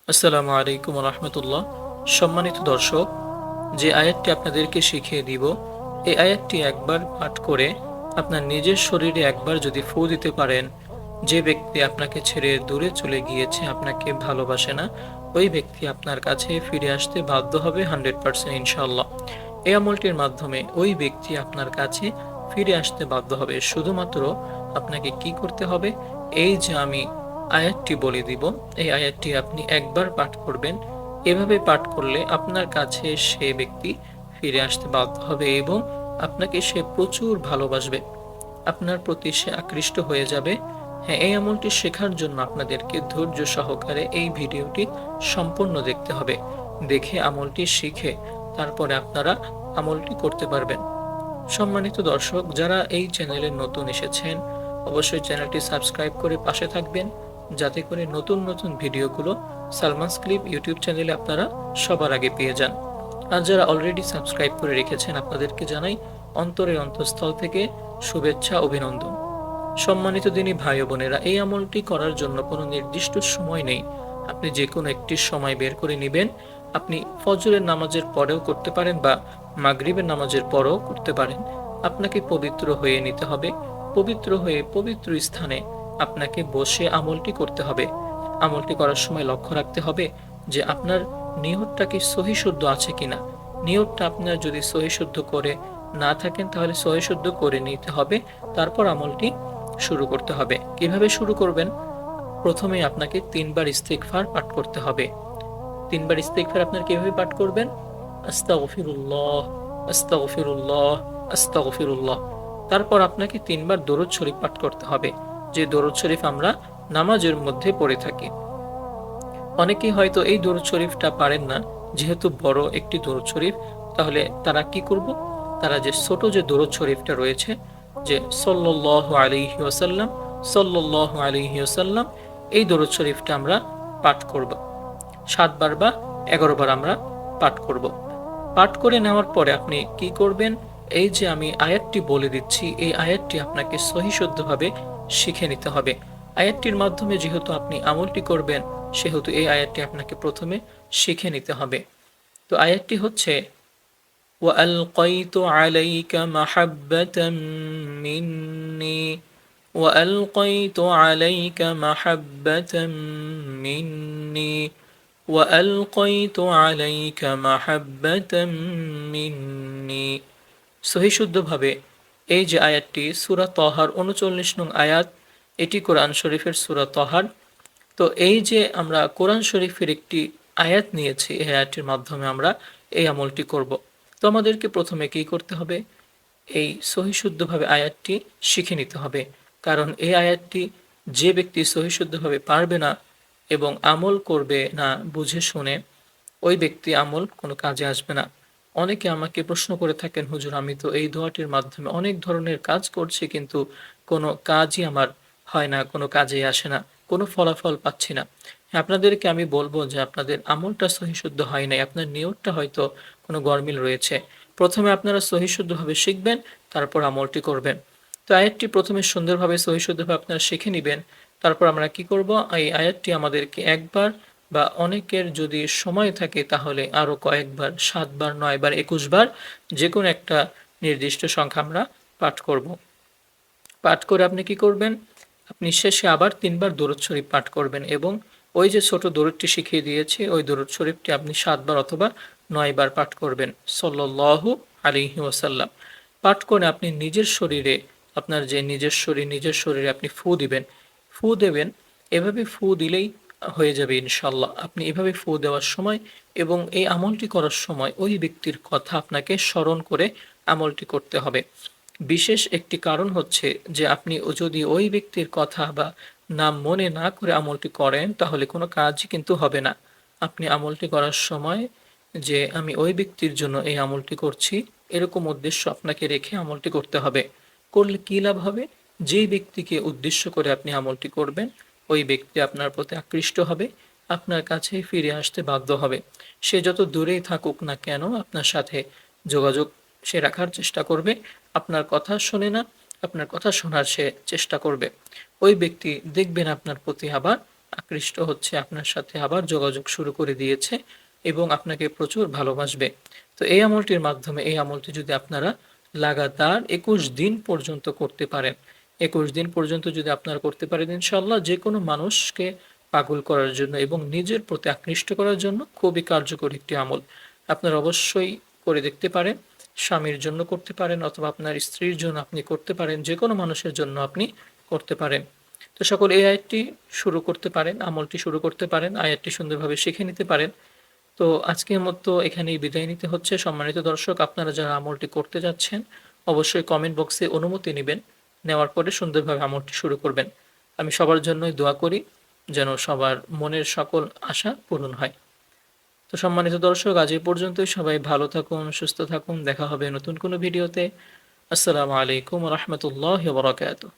আসসালামু আলাইকুম রহমতুল্লাহ। সম্মানিত দর্শক, যে আয়াতটি আপনাদেরকে শিখিয়ে দিব, এই আয়াতটি একবার পাঠ করে আপনার নিজের শরীরে একবার যদি ফু দিতে পারেন, যে ব্যক্তি আপনাকে ছেড়ে দূরে চলে গিয়েছে, আপনাকে ভালোবাসে না, ওই ব্যক্তি আপনার কাছে ফিরে আসতে বাধ্য হবে 100% ইনশাল্লাহ। এই আমলটির মাধ্যমে ওই ব্যক্তি আপনার কাছে ফিরে আসতে বাধ্য হবে। শুধুমাত্র আপনাকে কি করতে হবে, এই যে আমি আয়াতটি বলে দিব, এই আয়াতটি আপনি একবার পাঠ করবেন। এভাবে পাঠ করলে আপনার কাছে সে ব্যক্তি ফিরে আসতে বাধ্য হবে এবং আপনাকে সে প্রচুর ভালোবাসবে, আপনার প্রতি সে আকৃষ্ট হয়ে যাবে। হ্যাঁ, এই আমলটি শেখার জন্য আপনাদেরকে ধৈর্য সহকারে এই ভিডিওটি সম্পূর্ণ দেখতে হবে। দেখে আমলটি শিখে তারপরে আপনারা আমলটি করতে পারবেন। সম্মানিত দর্শক, যারা এই চ্যানেলে নতুন এসেছেন, অবশ্যই চ্যানেলটি সাবস্ক্রাইব করে পাশে থাকবেন, যাতে করে নতুন নতুন ভিডিওগুলো সালমানস ক্লিপ ইউটিউব চ্যানেলে আপনারা সবার আগে পেয়ে যান। আর যারা অলরেডি সাবস্ক্রাইব করে রেখেছেন, আপনাদেরকে জানাই অন্তরের অন্তঃস্থল থেকে শুভেচ্ছা, অভিনন্দন। সম্মানিত দিনী ভাই ও বোনেরা, এই আমলটি করার জন্য কোনো নির্দিষ্ট সময় নেই। আপনি যে কোনো একটি সময় বের করে নেবেন। আপনি ফজরের নামাজের পরেও করতে পারেন বা মাগরিবের নামাজের পরেও করতে পারেন। আপনাকে পবিত্র হয়ে নিতে হবে। পবিত্র হয়ে পবিত্র স্থানে আপনাকে বসে আমলটি করতে হবে। আমলটি করার সময় লক্ষ্য রাখতে হবে যে আপনার নিয়তটা কি সহিশুদ্ধ আছে কিনা। নিয়তটা আপনার যদি সহিশুদ্ধ করে না থাকেন, তাহলে সহিশুদ্ধ করে নিতে হবে। তারপর আমলটি শুরু করতে হবে। কিভাবে শুরু করবেন? প্রথমে আপনাকে 3 বার ইস্তিগফার পাঠ করতে হবে। 3 বার ইস্তিগফার আপনার কিভাবে পাঠ করবেন? আস্তাগফিরুল্লাহ, আস্তাগফিরুল্লাহ, আস্তাগফিরুল্লাহ। তারপর আপনাকে 3 বার দরুদ শরীফ পাঠ করতে হবে, যে দরুদ শরীফ আমরা নামাজের মধ্যে পড়ে থাকি। অনেকেই হয়তো এই দরুদ শরীফটা পারেন না, যেহেতু বড় একটি দরুদ শরীফ। তাহলে তারা কি করব? তারা যে ছোট যে দরুদ শরীফটা রয়েছে, যে সাল্লাল্লাহু আলাইহি ওয়াসাল্লাম, সাল্লাল্লাহু আলাইহি ওয়াসাল্লাম, এই দরুদ শরীফটা আমরা পাঠ করব। 7 বার বা 11 বার আমরা পাঠ করব। পাঠ করে নেওয়ার পরে আপনি কি করবেন? এই যে আমি আয়াতটি বলে দিচ্ছি, এই আয়াতটি আপনাকে সহিশুদ্ধভাবে শিখে নিতে হবে। আয়াতটির মাধ্যমে যেহেতু আপনি আমলটি করবেন, সেহেতু এই আয়াতটি আপনাকে প্রথমে শিখে নিতে হবে। তো আয়াতটি হচ্ছে, وألقيت عليك محبة مني وألقيت عليك محبة مني وألقيت عليك محبة مني। সহিশুদ্ধভাবে এই যে আয়াতটি সূরা তহার ৩৯ নং আয়াত, এটি কোরআন শরীফের সূরা তহার। তো এই যে আমরা কোরআন শরীফের একটি আয়াত নিয়েছি, এই আয়াতটির মাধ্যমে আমরা এই আমলটি করব। তো আমাদেরকে প্রথমে কি করতে হবে? এই সহিশুদ্ধভাবে আয়াতটি শিখে নিতে হবে। কারণ এই আয়াতটি যে ব্যক্তি সহিশুদ্ধভাবে পারবে না এবং আমল করবে না বুঝে শুনে, ওই ব্যক্তি আমল কোনো কাজে আসবে না। অনেকে আমাকে প্রশ্ন করে থাকেন, হুজুর, আমি তো এই দোয়াটির মাধ্যমে অনেক ধরনের কাজ করছি, কিন্তু কোনো কাজই আমার হয় না, কোনো কাজেই আসে না, কোনো ফলাফল পাচ্ছি না। আপনাদেরকে আমি বলবো যে আপনাদের আমলটা সহিশুদ্ধ হয় নাই, আপনার নিয়তটা হয়তো কোনো গরমিল রয়েছে। প্রথমে আপনারা সহিশুদ্ধভাবে শিখবেন, তারপর আমলটি করবেন। তো আয়াতটি প্রথমে সুন্দরভাবে সহিশুদ্ধভাবে আপনারা শিখে নিবেন। তারপর আমরা কি করব? এই আয়াতটি আমাদেরকে একবার বা অনেকের যদি সময় থাকে তাহলে আরও কয়েকবার, 7 বার, 9 বার, 21 বার, যে কোনো একটা নির্দিষ্ট সংখ্যা আমরা পাঠ করব। পাঠ করে আপনি কি করবেন? আপনি শেষে আবার 3 বার দরুদ শরীফ পাঠ করবেন এবং ওই যে ছোট দরুদটি শিখিয়ে দিয়েছি, ওই দরুদ শরীফটি আপনি 7 বার অথবা 9 বার পাঠ করবেন, সাল্লাল্লাহু আলাইহি ওয়াসাল্লাম। পাঠ করে আপনি নিজের শরীরে, আপনার যে নিজের শরীরে আপনি ফু দিবেন। ফু দেবেন, এভাবে ফু দিলেই হয়ে যাবে ইনশাল্লাহ। আপনি এভাবে ফু দেওয়ার সময় এবং এই আমলটি করার সময় ওই ব্যক্তির কথা আপনাকে স্মরণ করে আমলটি করতে হবে। বিশেষ একটি কারণ হচ্ছে যে আপনি যদি ওই ব্যক্তির কথা বা নাম মনে না করে আমলটি করেন, তাহলে কোনো কাজই কিন্তু হবে না। আপনি আমলটি করার সময় যে আমি ওই ব্যক্তির জন্য এই আমলটি করছি, এরকম উদ্দেশ্য আপনাকে রেখে আমলটি করতে হবে। করলে কী লাভ হবে? যেই ব্যক্তিকে উদ্দেশ্য করে আপনি আমলটি করবেন, ওই ব্যক্তি আপনার প্রতি আকৃষ্ট হবে, আপনার কাছে ফিরে আসতে বাধ্য হবে। সে যত দূরেই থাকুক না কেন, আপনার সাথে যোগাযোগ সে রাখার চেষ্টা করবে। আপনার কথা শোনে না, আপনার কথা শোনার সে চেষ্টা করবে। ওই ব্যক্তি দেখবেন আপনার প্রতি আবার আকৃষ্ট হচ্ছে, আপনার সাথে আবার যোগাযোগ শুরু করে দিয়েছে এবং আপনাকে প্রচুর ভালোবাসবে। তো এই আমলটির মাধ্যমে এই আমলটি যদি আপনারা লাগাতার ২১ দিন পর্যন্ত করতে পারেন, ২১ দিন পর্যন্ত যদি আপনারা করতে পারেন, ইনশাআল্লাহ যেকোনো মানুষকে পাগল করার জন্য এবং নিজের প্রতি আকৃষ্ট করার জন্য খুবই কার্যকর একটি আমল। আপনারা অবশ্যই করে দেখতে পারেন। স্বামীর জন্য করতে পারেন অথবা আপনার স্ত্রীর জন্য আপনি করতে পারেন। যেকোনো মানুষের জন্য আপনি করতে পারেন। তো সকল এই আয়াতটি শুরু করতে পারেন, আমলটি শুরু করতে পারেন, আয়াতটি সুন্দরভাবে শিখে নিতে পারেন। তো আজকের মতো এখানেই বিদায় নিতে হচ্ছে। সম্মানিত দর্শক, আপনারা যারা আমলটি করতে যাচ্ছেন, অবশ্যই কমেন্ট বক্সে অনুমতি নিবেন। নেওয়ার পরে সুন্দরভাবে আমলটি শুরু করবেন। আমি সবার জন্যই দোয়া করি যেন সবার মনের সকল আশা পূরণ হয়। তো সম্মানিত দর্শক, আজ এই পর্যন্তই। সবাই ভালো থাকুন, সুস্থ থাকুন। দেখা হবে নতুন কোনো ভিডিওতে। আসসালামু আলাইকুম ওয়া রাহমাতুল্লাহি ওয়া বারাকাতুহু।